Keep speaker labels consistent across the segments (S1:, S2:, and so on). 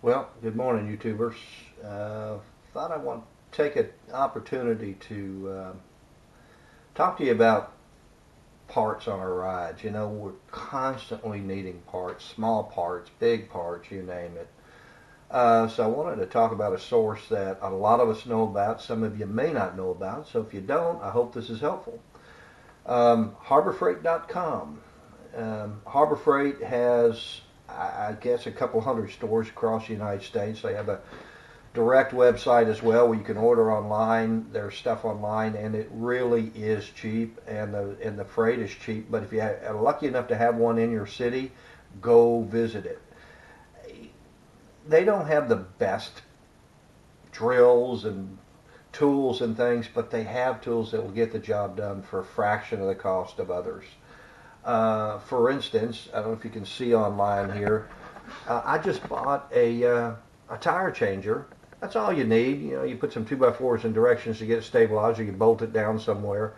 S1: Well, good morning, YouTubers. Thought I want to take an opportunity to talk to you about parts on our rides. You know, we're constantly needing parts, small parts, big parts, you name it. So I wanted to talk about a source that a lot of us know about, some of you may not know about. So if you don't, I hope this is helpful. HarborFreight.com. Harbor Freight has, I guess, a couple hundred stores across the United States. They have a direct website as well where you can order online. There's stuff online, and it really is cheap, and the freight is cheap. But if you're lucky enough to have one in your city, go visit it. They don't have the best drills and tools and things, but they have tools that will get the job done for a fraction of the cost of others. For instance, I don't know if you can see online here, I just bought a tire changer. That's all you need. You know, you put some 2x4s in directions to get it stabilized, or you bolt it down somewhere.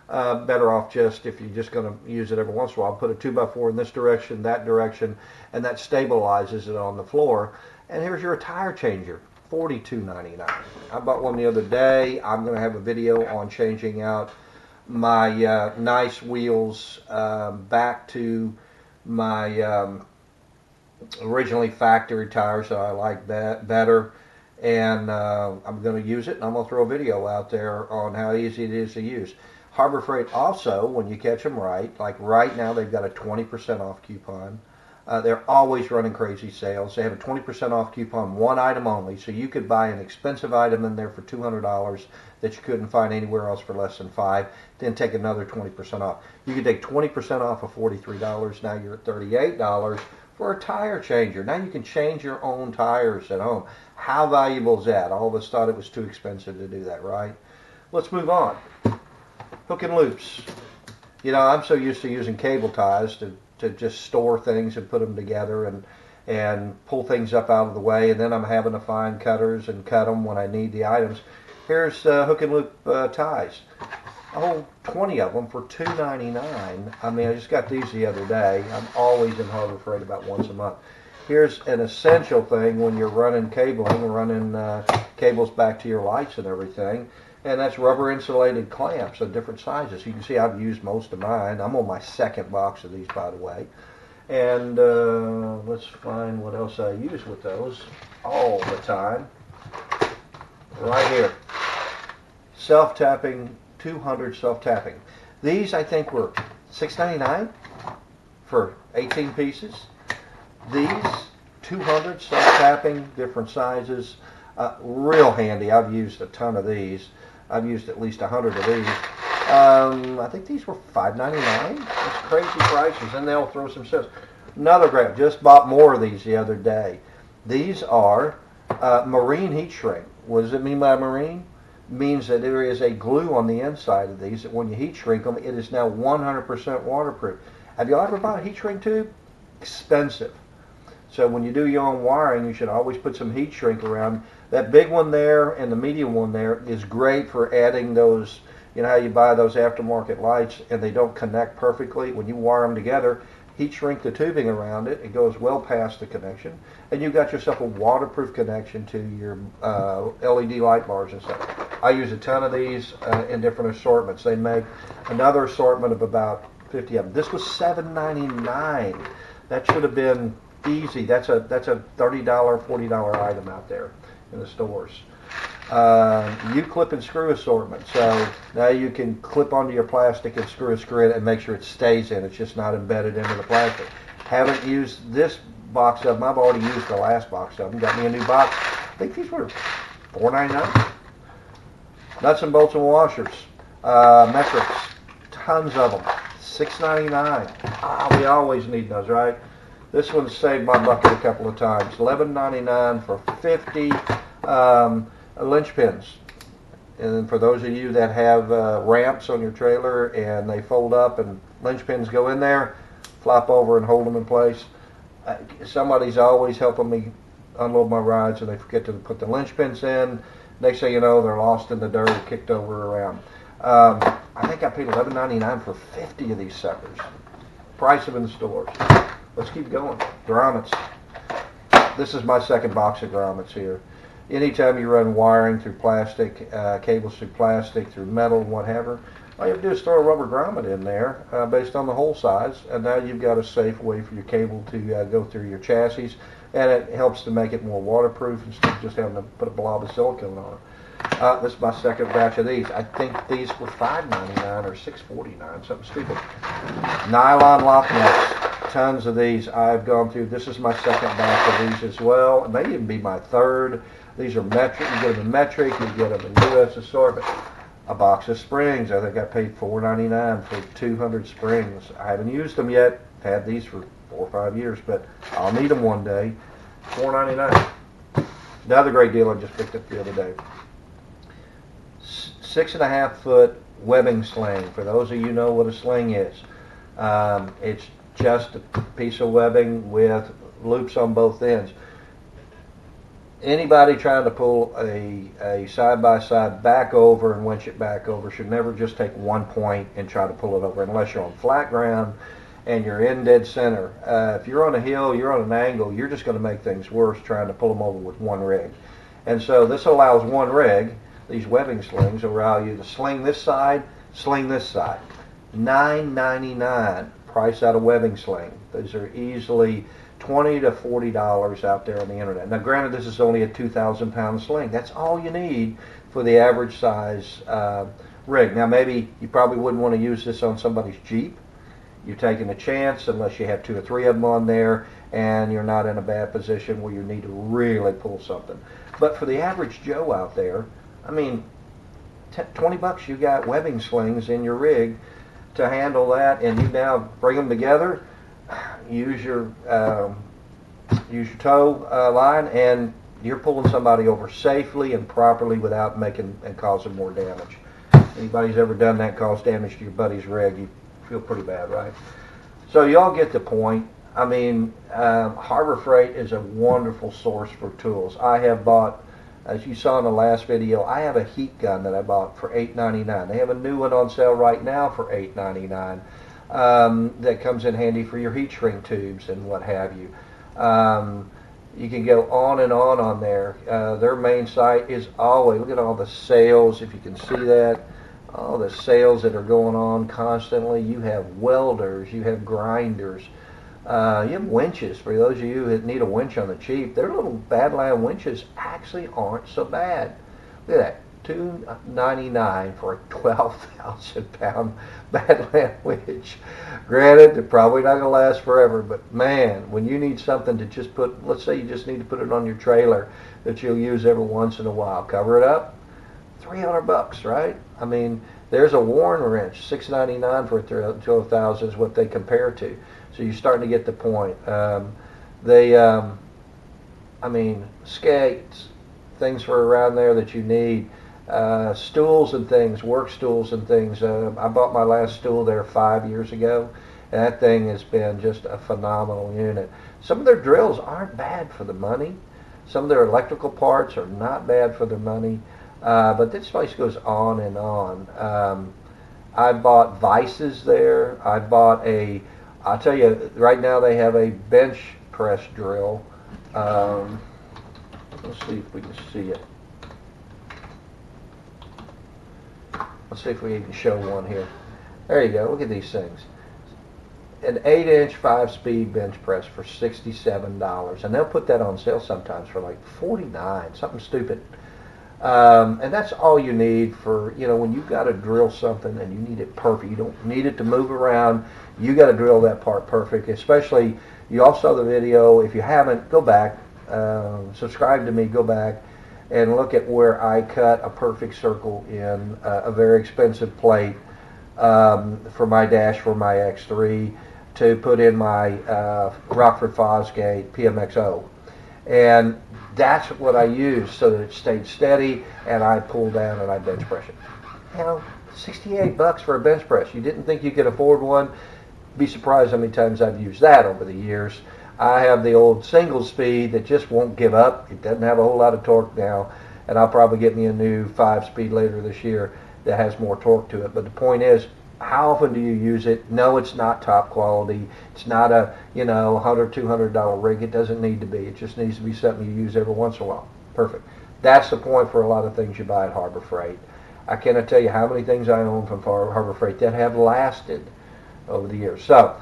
S1: Better off just, if you're just going to use it every once in a while, put a 2x4 in this direction, that direction, and that stabilizes it on the floor. And here's your tire changer, $42.99. I bought one the other day. I'm going to have a video on changing out my nice wheels back to my originally factory tires that I like better, and I'm going to use it, and I'm going to throw a video out there on how easy it is to use. Harbor Freight also, when you catch them right, like right now they've got a 20% off coupon. They're always running crazy sales. They have a 20% off coupon, one item only, so you could buy an expensive item in there for $200 that you couldn't find anywhere else for less than $5, then take another 20% off. You could take 20% off of $43, now you're at $38 for a tire changer. Now you can change your own tires at home. How valuable is that? All of us thought it was too expensive to do that, right? Let's move on. Hook and loops. You know, I'm so used to using cable ties to just store things and put them together and pull things up out of the way, and then I'm having to find cutters and cut them when I need the items. Here's hook and loop ties. Oh, 20 of them for $2.99. I mean, I just got these the other day. I'm always in Harbor Freight about once a month. Here's an essential thing when you're running cabling, running cables back to your lights and everything. And that's rubber insulated clamps of different sizes. You can see I've used most of mine. I'm on my second box of these, by the way. And let's find what else I use with those all the time. Right here. Self-tapping, 200 self-tapping. These, I think, were $6.99 for 18 pieces. These, 200 self-tapping, different sizes. Real handy. I've used a ton of these. I've used at least 100 of these. I think these were $5.99. That's crazy prices, and they'll throw some sales. Another grab. Just bought more of these the other day. These are marine heat shrink. What does it mean by marine? It means that there is a glue on the inside of these that when you heat shrink them, it is now 100% waterproof. Have you ever bought a heat shrink tube? Expensive. So when you do your own wiring, you should always put some heat shrink around. That big one there and the medium one there is great for adding those, you know how you buy those aftermarket lights and they don't connect perfectly? When you wire them together, heat shrink the tubing around it. It goes well past the connection. And you've got yourself a waterproof connection to your LED light bars and stuff. I use a ton of these in different assortments. They make another assortment of about 50 of them. This was $7.99. That should have been easy. That's a $30, $40 item out there in the stores. U-clip and screw assortment. So now you can clip onto your plastic and screw a screw in and make sure it stays in. It's just not embedded into the plastic. Haven't used this box of them. I've already used the last box of them. Got me a new box. I think these were $4.99. Nuts and bolts and washers. Metrics. Tons of them. $6.99. We always need those, right? This one saved my bucket a couple of times. $11.99 for 50 linchpins. And then for those of you that have ramps on your trailer and they fold up and linchpins go in there, flop over and hold them in place. Somebody's always helping me unload my rides and they forget to put the linchpins in. Next thing you know, they're lost in the dirt or kicked over around. I think I paid $11.99 for 50 of these suckers. Price them in the stores. Let's keep going. Grommets. This is my second box of grommets here. Anytime you run wiring through plastic, cables through plastic, through metal, whatever, all you have to do is throw a rubber grommet in there based on the hole size, and now you've got a safe way for your cable to go through your chassis, and it helps to make it more waterproof instead of just having to put a blob of silicone on it. This is my second batch of these. I think these were $5.99 or $6.49, something stupid. Nylon lock nuts, tons of these I've gone through. This is my second batch of these as well. It may even be my third. These are metric. You get them in metric, you get them in USSR, but a box of springs. I think I paid $4.99 for 200 springs. I haven't used them yet. Had these for 4 or 5 years, but I'll need them one day. $4.99. Another great deal I just picked up the other day. 6.5 foot webbing sling. For those of you who know what a sling is, it's just a piece of webbing with loops on both ends. Anybody trying to pull a side-by-side back over and winch it back over should never just take one point and try to pull it over unless you're on flat ground and you're in dead center. If you're on a hill, you're on an angle, you're just going to make things worse trying to pull them over with one rig. And so this allows one rig. These webbing slings allow you to sling this side, sling this side. $9.99 price out of webbing sling. Those are easily $20 to $40 out there on the internet. Now granted, this is only a 2,000 pound sling. That's all you need for the average size rig. Now maybe you probably wouldn't want to use this on somebody's Jeep. You're taking a chance unless you have 2 or 3 of them on there and you're not in a bad position where you need to really pull something. But for the average Joe out there, I mean, 20 bucks, you got webbing slings in your rig to handle that, and you now bring them together, use your tow line, and you're pulling somebody over safely and properly without making and causing more damage. Anybody's ever done that, caused damage to your buddy's rig, you feel pretty bad, right? So y'all get the point. I mean, Harbor Freight is a wonderful source for tools. I have bought, as you saw in the last video, I have a heat gun that I bought for $8.99. They have a new one on sale right now for $8.99 that comes in handy for your heat shrink tubes and what have you. You can go on and on there. Their main site is always, look at all the sales, if you can see that, all the sales that are going on constantly. You have welders, you have grinders, you have winches. For those of you that need a winch on the cheap, their little Badland winches actually aren't so bad. Look at that, $2.99 for a 12,000 pound Badland winch. Granted, they're probably not going to last forever, but man, when you need something to just put, let's say you just need to put it on your trailer that you'll use every once in a while, cover it up, 300 bucks, right? I mean, there's a Warren wrench, $6.99 for a 12,000 is what they compare to. So you're starting to get the point. I mean, skates, things for around there that you need, stools and things, work stools and things. I bought my last stool there 5 years ago, and that thing has been just a phenomenal unit. Some of their drills aren't bad for the money. Some of their electrical parts are not bad for the money. But this place goes on and on. I bought vices there. I bought I'll tell you, right now they have a bench press drill. Let's see if we can see it. Let's see if we can show one here. There you go. Look at these things. An 8-inch 5-speed bench press for $67. And they'll put that on sale sometimes for like $49, something stupid. And that's all you need for, you know, when you've got to drill something and you need it perfect. You don't need it to move around. You got to drill that part perfect. Especially, you all saw the video. If you haven't, go back, subscribe to me, go back and look at where I cut a perfect circle in a very expensive plate for my dash for my X3 to put in my Rockford Fosgate PMXO. And that's what I used so that it stayed steady, and I pulled down and I bench press it. You know, 68 bucks for a bench press. You didn't think you could afford one? Be surprised how many times I've used that over the years. I have the old single speed that just won't give up. It doesn't have a whole lot of torque now, and I'll probably get me a new 5-speed later this year that has more torque to it. But the point is, How often do you use it? No, it's not top quality. It's not a, $100, $200 rig. It doesn't need to be. It just needs to be something you use every once in a while. Perfect. That's the point for a lot of things you buy at Harbor Freight. I cannot tell you how many things I own from Harbor Freight that have lasted over the years. So,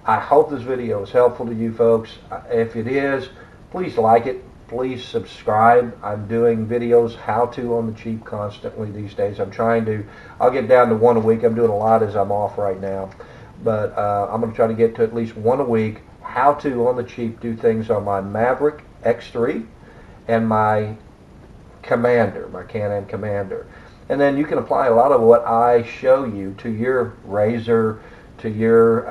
S1: I hope this video is helpful to you folks. If it is, please like it. Please subscribe. I'm doing videos how-to on the cheap constantly these days. I'll get down to one a week. I'm doing a lot as I'm off right now. But I'm going to try to get to at least one a week. How-to on the cheap, do things on my Maverick X3 and my Commander, my Can-Am Commander. And then you can apply a lot of what I show you to your Razor, to your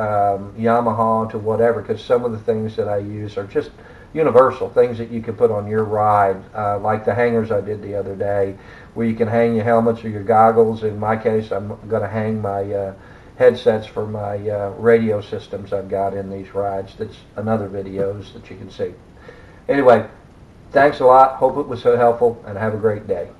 S1: Yamaha, to whatever, because some of the things that I use are just universal things that you can put on your ride, like the hangers I did the other day, where you can hang your helmets or your goggles. In my case, I'm going to hang my headsets for my radio systems I've got in these rides. That's another videos that you can see. Anyway, thanks a lot. Hope it was so helpful, and have a great day.